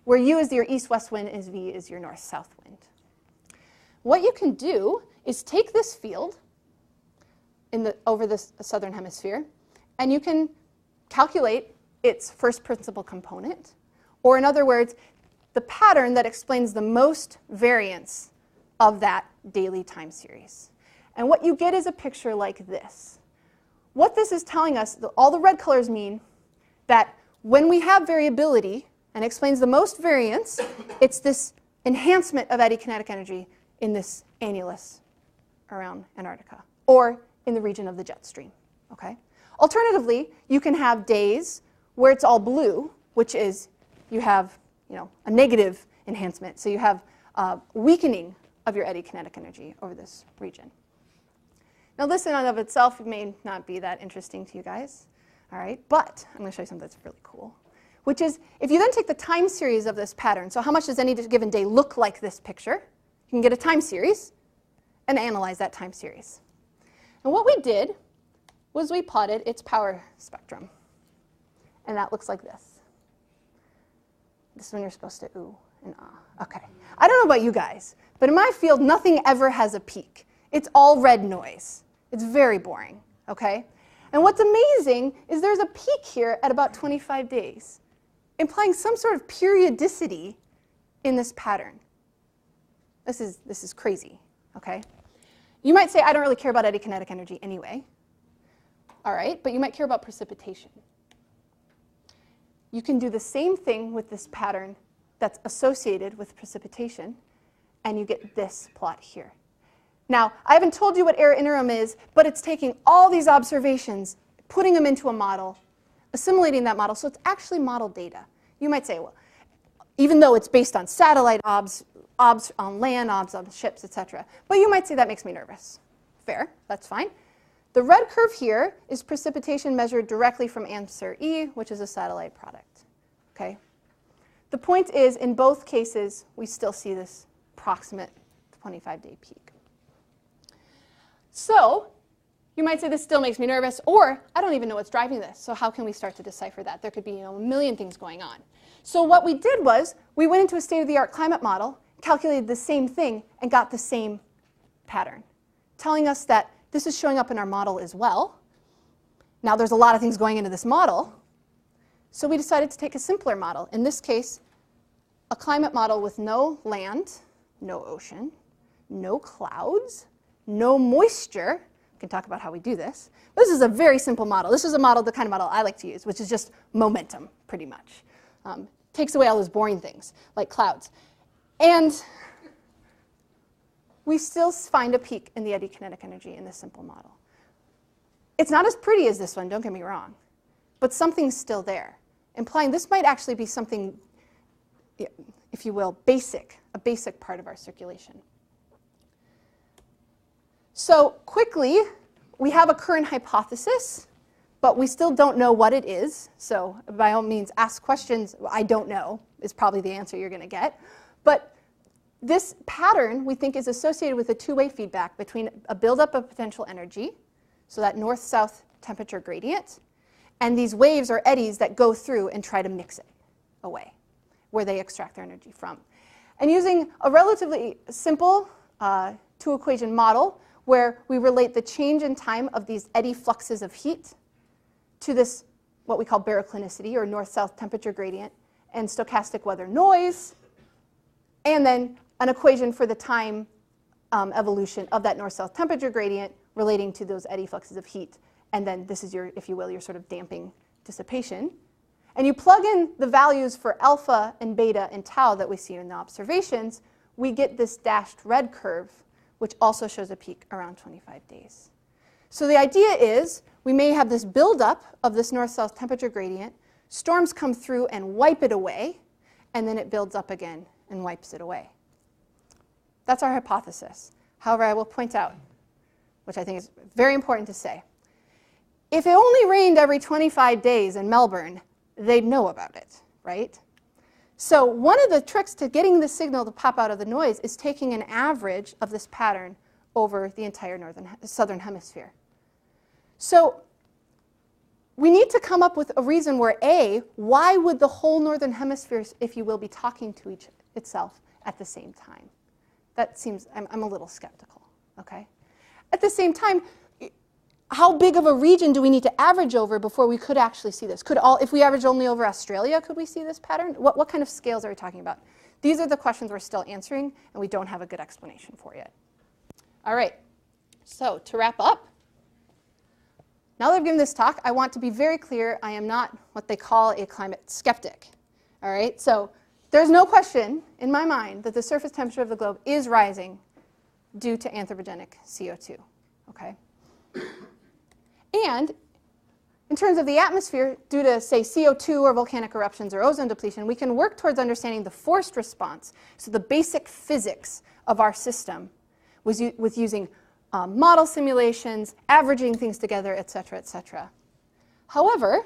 where U is your east-west wind and V is your north-south wind. What you can do is take this field over the southern hemisphere, and you can calculate its first principal component. Or in other words, the pattern that explains the most variance of that daily time series. And what you get is a picture like this. What this is telling us, all the red colors mean that when we have variability and explains the most variance, it's this enhancement of eddy kinetic energy in this annulus around Antarctica, or in the region of the jet stream. Okay? Alternatively, you can have days where it's all blue, which is you have a negative enhancement. So you have weakening of your eddy kinetic energy over this region. Now this in and of itself may not be that interesting to you guys, all right? But I'm going to show you something that's really cool, which is if you then take the time series of this pattern, so how much does any given day look like this picture? You can get a time series and analyze that time series. And what we did was we plotted its power spectrum. And that looks like this. This is when you're supposed to ooh and ah. Okay. I don't know about you guys, but in my field, nothing ever has a peak. It's all red noise. It's very boring, okay? And what's amazing is there's a peak here at about 25 days, implying some sort of periodicity in this pattern. This is crazy, okay? You might say, I don't really care about eddy kinetic energy anyway. All right, but you might care about precipitation. You can do the same thing with this pattern that's associated with precipitation, and you get this plot here. Now, I haven't told you what error interim is, but it's taking all these observations, putting them into a model, assimilating that model, so it's actually model data. You might say, well, even though it's based on satellite obs on land, obs on ships, etc. But you might say that makes me nervous. Fair, that's fine. The red curve here is precipitation measured directly from answer E, which is a satellite product. Okay? The point is, in both cases, we still see this approximate 25-day peak. So you might say this still makes me nervous, or I don't even know what's driving this. So how can we start to decipher that? There could be a million things going on. So what we did was we went into a state-of-the-art climate model, calculated the same thing, and got the same pattern, telling us that this is showing up in our model as well. Now there's a lot of things going into this model, so we decided to take a simpler model. In this case, a climate model with no land, no ocean, no clouds, no moisture. We can talk about how we do this. This is a very simple model. This is a model, the kind of model I like to use, which is just momentum, pretty much. Takes away all those boring things, like clouds. And we still find a peak in the eddy kinetic energy in this simple model. It's not as pretty as this one, don't get me wrong, but something's still there, implying this might actually be something, if you will, basic, a basic part of our circulation. So quickly, we have a current hypothesis, but we still don't know what it is. So by all means, ask questions. I don't know is probably the answer you're going to get. But this pattern, we think, is associated with a two-way feedback between a buildup of potential energy, so that north-south temperature gradient, and these waves or eddies that go through and try to mix it away, where they extract their energy from. And using a relatively simple two-equation model, where we relate the change in time of these eddy fluxes of heat to this, what we call baroclinicity, or north-south temperature gradient, and stochastic weather noise, and then an equation for the time evolution of that north-south temperature gradient relating to those eddy fluxes of heat. And then this is your, if you will, your sort of damping dissipation. And you plug in the values for alpha and beta and tau that we see in the observations, we get this dashed red curve, which also shows a peak around 25 days. So the idea is we may have this buildup of this north-south temperature gradient, storms come through and wipe it away, and then it builds up again and wipes it away. That's our hypothesis. However, I will point out, which I think is very important to say, if it only rained every 25 days in Melbourne, they'd know about it, right? So one of the tricks to getting the signal to pop out of the noise is taking an average of this pattern over the entire southern hemisphere. So we need to come up with a reason where, A, why would the whole northern hemisphere, if you will, be talking to itself at the same time? That seems, I'm a little skeptical, okay? At the same time, how big of a region do we need to average over before we could actually see this? If we average only over Australia, could we see this pattern? What kind of scales are we talking about? These are the questions we're still answering, and we don't have a good explanation for yet. All right, so to wrap up, now that I've given this talk, I want to be very clear, I am not what they call a climate skeptic. All right, so there's no question in my mind that the surface temperature of the globe is rising due to anthropogenic CO2, okay? And in terms of the atmosphere, due to, say, CO2 or volcanic eruptions or ozone depletion, we can work towards understanding the forced response, so the basic physics of our system with using model simulations, averaging things together, et cetera, et cetera. However,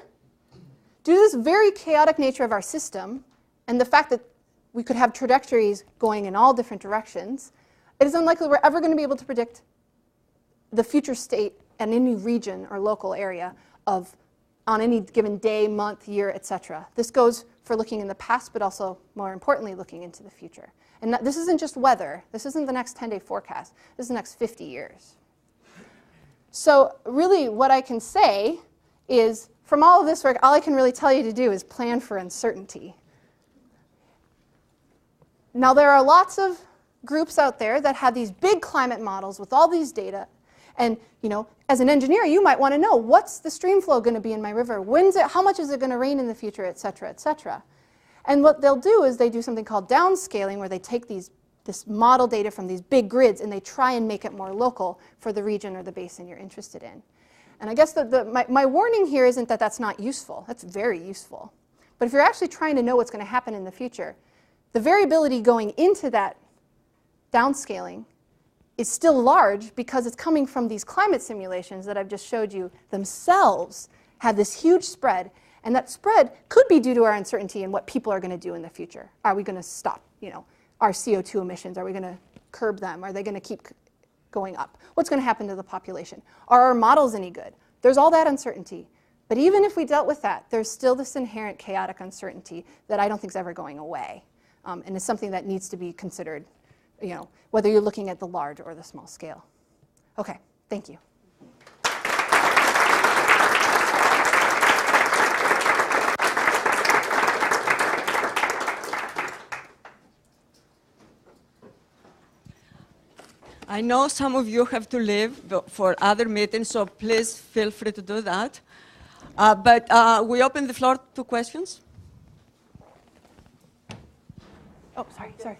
due to this very chaotic nature of our system and the fact that we could have trajectories going in all different directions, it is unlikely we're ever going to be able to predict the future state in any region or local area on any given day, month, year, et cetera. This goes for looking in the past, but also, more importantly, looking into the future. And this isn't just weather. This isn't the next 10-day forecast. This is the next 50 years. So really, what I can say is, from all of this work, all I can really tell you to do is plan for uncertainty. Now, there are lots of groups out there that have these big climate models with all these data. And as an engineer, you might want to know, what's the stream flow going to be in my river? How much is it going to rain in the future, et cetera, et cetera. And what they'll do is they do something called downscaling, where they take this model data from these big grids and they try and make it more local for the region or the basin you're interested in. And I guess my warning here isn't that that's not useful. That's very useful. But if you're actually trying to know what's going to happen in the future, the variability going into that downscaling is still large because it's coming from these climate simulations that I've just showed you themselves have this huge spread. And that spread could be due to our uncertainty in what people are going to do in the future. Are we going to stop, our CO2 emissions? Are we going to curb them? Are they going to keep going up? What's going to happen to the population? Are our models any good? There's all that uncertainty. But even if we dealt with that, there's still this inherent chaotic uncertainty that I don't think is ever going away. And it's something that needs to be considered, whether you're looking at the large or the small scale. Okay, thank you.
I know some of you have to leave for other meetings, so please feel free to do that. But we open the floor to questions.
Oh, sorry.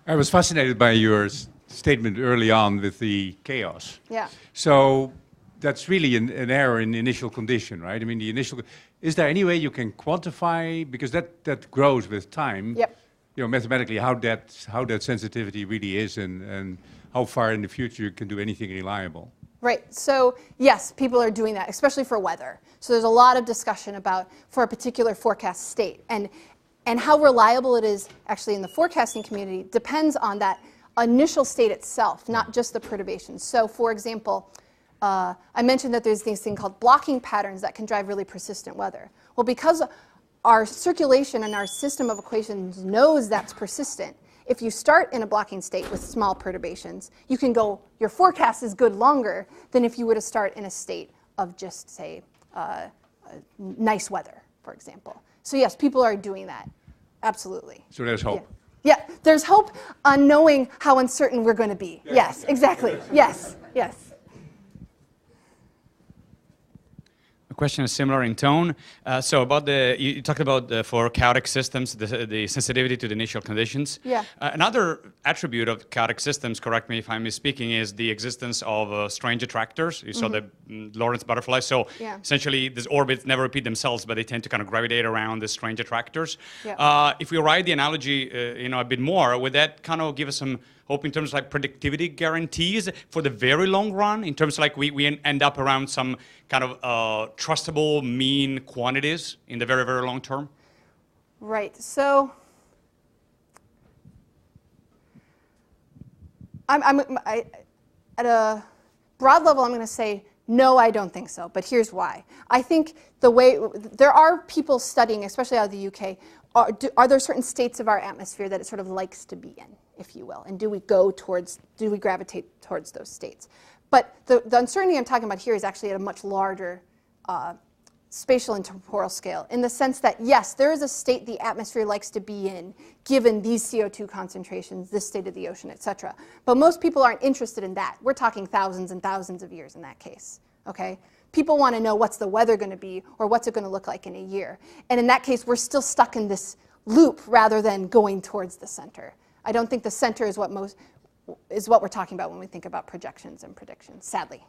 I was fascinated by your statement early on with the chaos.
Yeah.
So that's really an error in the initial condition, right? I mean, is there any way you can quantify, because that grows with time?
Yep.
Mathematically, how that sensitivity really is, and how far in the future you can do anything reliable.
Right. So yes, people are doing that, especially for weather. So there's a lot of discussion about for a particular forecast state, and how reliable it is actually in the forecasting community depends on that initial state itself, not just the perturbations. So for example, I mentioned that there's this thing called blocking patterns that can drive really persistent weather. Well, because our circulation and our system of equations knows that's persistent, if you start in a blocking state with small perturbations, you can go, your forecast is good longer than if you were to start in a state of just, say, nice weather, for example. So yes, people are doing that, absolutely.
So there's hope.
Yeah, there's hope on knowing how uncertain we're going to be.
Yeah.
Yes, exactly. Yes.
A question is similar in tone. So about you talked about for chaotic systems, the sensitivity to the initial conditions.
Yeah.
Another attribute of chaotic systems, correct me if I'm misspeaking, is the existence of strange attractors. You saw the Lorentz butterfly. So essentially, these orbits never repeat themselves, but they tend to kind of gravitate around the strange attractors.
Yeah.
If we ride the analogy, a bit more, would that kind of give us some hope in terms of like predictivity guarantees for the very long run, in terms of like we end up around some kind of trustable mean quantities in the very, very long term?
Right. So at a broad level, I'm going to say, no, I don't think so. But here's why. I think there are people studying, especially out of the UK, are there certain states of our atmosphere that it sort of likes to be in, if you will? And do we gravitate towards those states? But the uncertainty I'm talking about here is actually at a much larger spatial and temporal scale, in the sense that, yes, there is a state the atmosphere likes to be in, given these CO2 concentrations, this state of the ocean, et cetera. But most people aren't interested in that. We're talking thousands and thousands of years in that case, okay? People want to know what's the weather going to be, or what's it going to look like in a year. And in that case, we're still stuck in this loop rather than going towards the center. I don't think the center is what we're talking about when we think about projections and predictions, sadly.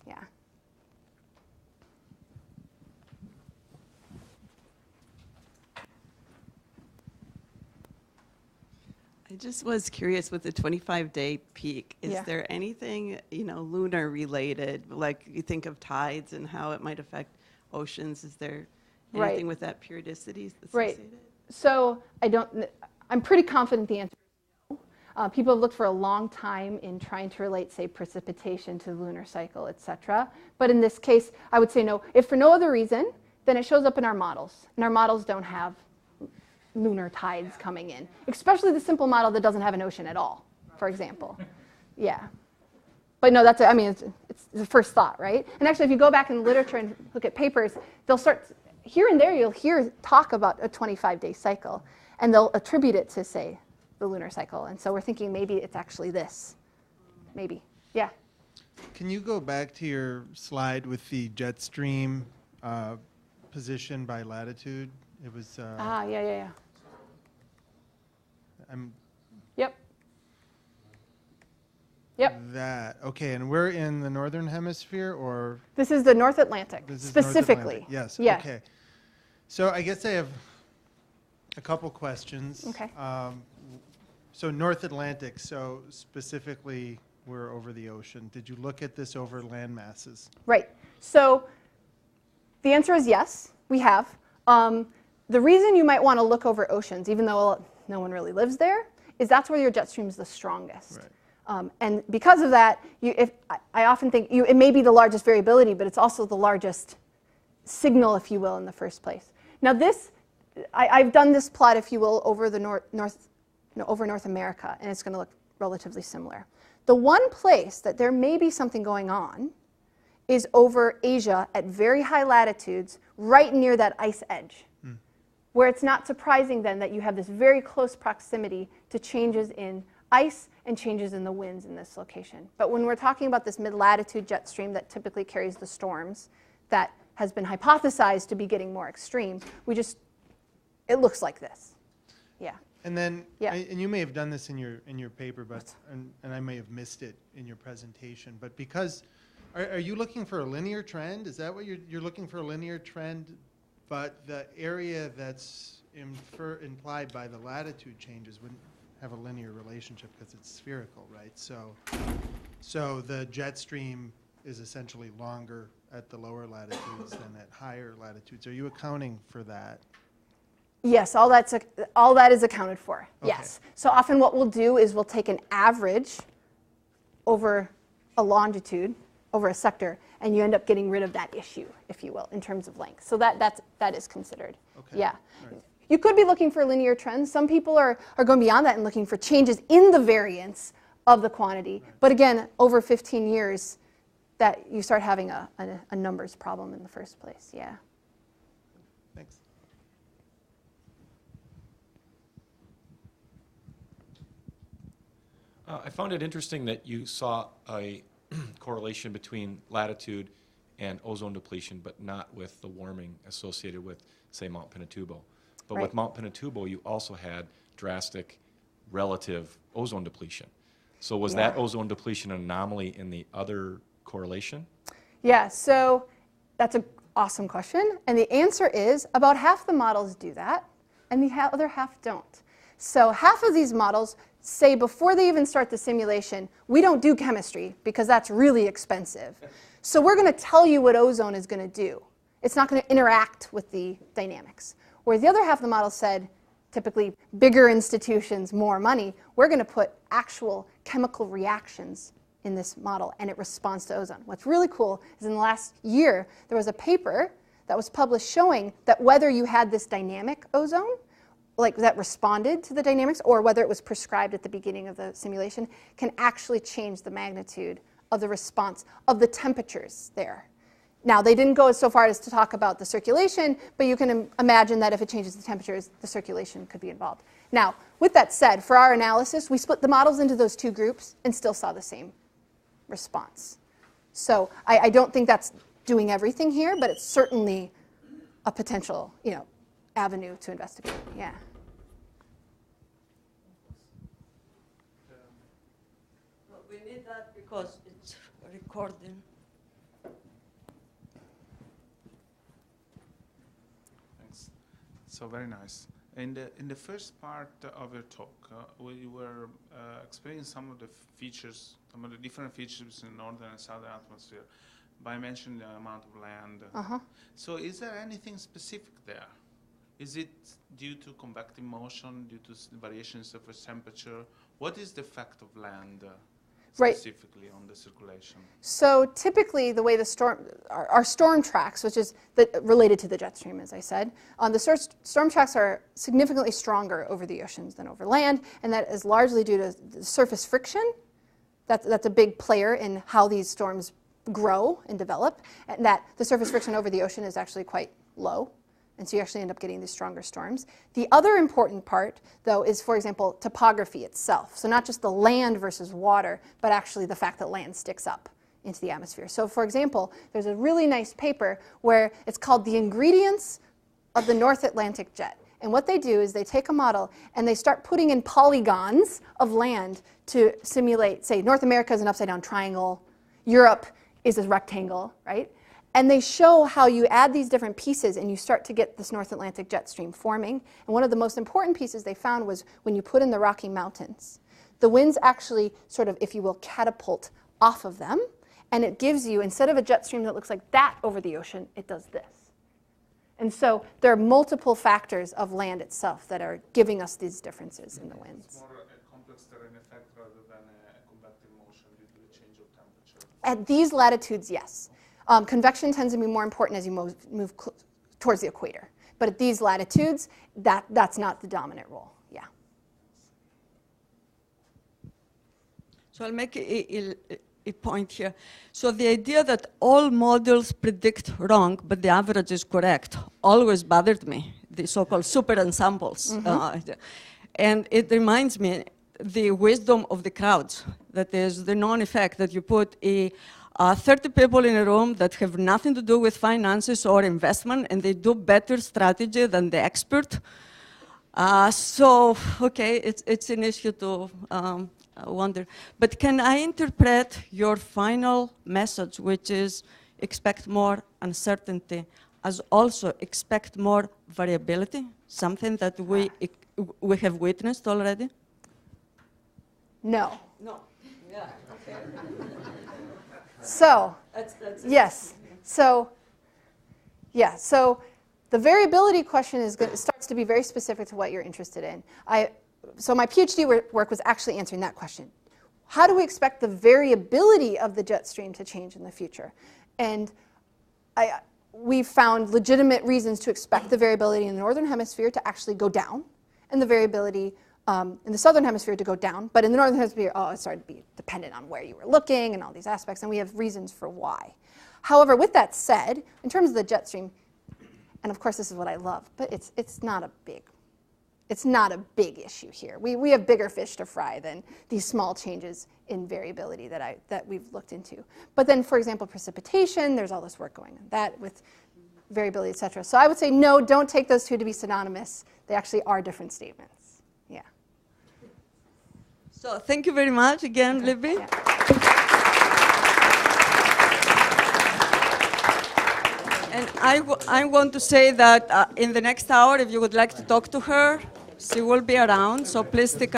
Yeah.
I just was curious with the 25-day peak, is
Yeah.
there anything, lunar related, like you think of tides and how it might affect oceans? Is there anything
Right.
with that periodicity associated?
Right. So I'm pretty confident the answer is no. People have looked for a long time in trying to relate, say, precipitation to the lunar cycle, et cetera. But in this case, I would say no. If for no other reason, then it shows up in our models. And our models don't have lunar tides coming in, especially the simple model that doesn't have an ocean at all, for example. Yeah. But no, it's the first thought, right? And actually, if you go back in the literature and look at papers, they'll start, here and there, you'll hear talk about a 25-day cycle, and they'll attribute it to, say, the lunar cycle. And so we're thinking maybe it's actually this. Maybe. Yeah.
Can you go back to your slide with the jet stream position by latitude? It was.
Yeah. Yep.
That. Okay, and we're in the northern hemisphere, or?
This is the North Atlantic,
This is North
specifically.
Atlantic. Yes.
Yeah.
Okay. So I guess I have a couple questions.
Okay.
So North Atlantic, so specifically we're over the ocean. Did you look at this over land masses?
Right. So the answer is yes, we have. The reason you might want to look over oceans, even though no one really lives there, is that's where your jet stream is the strongest.
Right.
And because of that, I often think it may be the largest variability, but it's also the largest signal, if you will, in the first place. Now I've done this plot, if you will, over the over North America, and it's going to look relatively similar. The one place that there may be something going on is over Asia at very high latitudes, right near that ice edge, where it's not surprising then that you have this very close proximity to changes in ice and changes in the winds in this location. But when we're talking about this mid-latitude jet stream that typically carries the storms that has been hypothesized to be getting more extreme, it looks like this. Yeah.
And then,
Yeah.
and you may have done this in your paper, but and I may have missed it in your presentation. But because, are you looking for a linear trend? Is that what you're looking for, a linear trend? But the area that's implied by the latitude changes wouldn't have a linear relationship because it's spherical, right? So the jet stream is essentially longer at the lower latitudes than at higher latitudes. Are you accounting for that?
Yes, all that is accounted for.
Okay.
Yes. So often what we'll do is we'll take an average over a longitude, over a sector, and you end up getting rid of that issue, if you will, in terms of length. So that is considered.
Okay.
Yeah.
Right.
You could be looking for linear trends. Some people are going beyond that and looking for changes in the variance of the quantity. Right. But again, over 15 years, that you start having a numbers problem in the first place. Yeah.
Thanks.
I found it interesting that you saw a correlation between latitude and ozone depletion, but not with the warming associated with, say, Mount Pinatubo. But
Right.
with Mount Pinatubo, you also had drastic relative ozone depletion. So was that ozone depletion an anomaly in the other correlation?
Yeah, so that's an awesome question. And the answer is about half the models do that, and the other half don't. So half of these models say before they even start the simulation, we don't do chemistry because that's really expensive. So we're going to tell you what ozone is going to do. It's not going to interact with the dynamics. Whereas the other half of the model said, typically bigger institutions, more money, we're going to put actual chemical reactions in this model, and it responds to ozone. What's really cool is in the last year, there was a paper that was published showing that whether you had this dynamic ozone like that responded to the dynamics, or whether it was prescribed at the beginning of the simulation, can actually change the magnitude of the response of the temperatures there. Now, they didn't go so far as to talk about the circulation, but you can imagine that if it changes the temperatures, the circulation could be involved. Now, with that said, for our analysis, we split the models into those two groups and still saw the same response. So I don't think that's doing everything here, but it's certainly a potential, avenue to investigate. Yeah.
We need that because it's recording.
Thanks. So very nice. In the first part of your talk, we were explaining some of the features, some of the different features in the northern and southern atmosphere by mentioning the amount of land. So is there anything specific there? Is it due to convective motion, due to variations of surface temperature? What is the effect of land specifically on the circulation?
So typically, the way our storm tracks, which is related to the jet stream, as I said, the storm tracks are significantly stronger over the oceans than over land, and that is largely due to the surface friction. That's a big player in how these storms grow and develop, and that the surface friction over the ocean is actually quite low. And so you actually end up getting these stronger storms. The other important part, though, is, for example, topography itself. So not just the land versus water, but actually the fact that land sticks up into the atmosphere. So, for example, there's a really nice paper where it's called The Ingredients of the North Atlantic Jet. And what they do is they take a model and they start putting in polygons of land to simulate, say, North America is an upside-down triangle, Europe is a rectangle, right? And they show how you add these different pieces and you start to get this North Atlantic jet stream forming. And one of the most important pieces they found was when you put in the Rocky Mountains. The winds actually sort of, if you will, catapult off of them. And it gives you, instead of a jet stream that looks like that over the ocean, it does this. And so there are multiple factors of land itself that are giving us these differences in the winds.
It's more a complex terrain effect rather than a convective motion due to the change of temperature.
At these latitudes, yes. Convection tends to be more important as you move towards the equator. But at these latitudes, that's not the dominant role. Yeah.
So I'll make a point here. So the idea that all models predict wrong, but the average is correct, always bothered me, the so-called super ensembles. And it reminds me the wisdom of the crowds. That is the known effect that you put 30 people in a room that have nothing to do with finances or investment, and they do better strategy than the expert. So, okay, it's an issue to wonder. But can I interpret your final message, which is expect more uncertainty, as also expect more variability, something that we have witnessed already?
No.
No. Yeah. Okay.
So, yes. So, yeah. So, the variability question starts to be very specific to what you're interested in. So my PhD work was actually answering that question. How do we expect the variability of the jet stream to change in the future? And we found legitimate reasons to expect the variability in the northern hemisphere to actually go down, and the variability in the southern hemisphere to go down. But in the northern hemisphere, it started to be dependent on where you were looking and all these aspects, and we have reasons for why. However, with that said, in terms of the jet stream, and of course this is what I love, but it's not a big issue here. We have bigger fish to fry than these small changes in variability that we've looked into. But then, for example, precipitation, there's all this work going on that with variability, et cetera. So I would say no, don't take those two to be synonymous. They actually are different statements. Yeah.
So thank you very much again, Libby.
Yeah.
And I want to say that in the next hour, if you would like to talk to her, she will be around, so please stick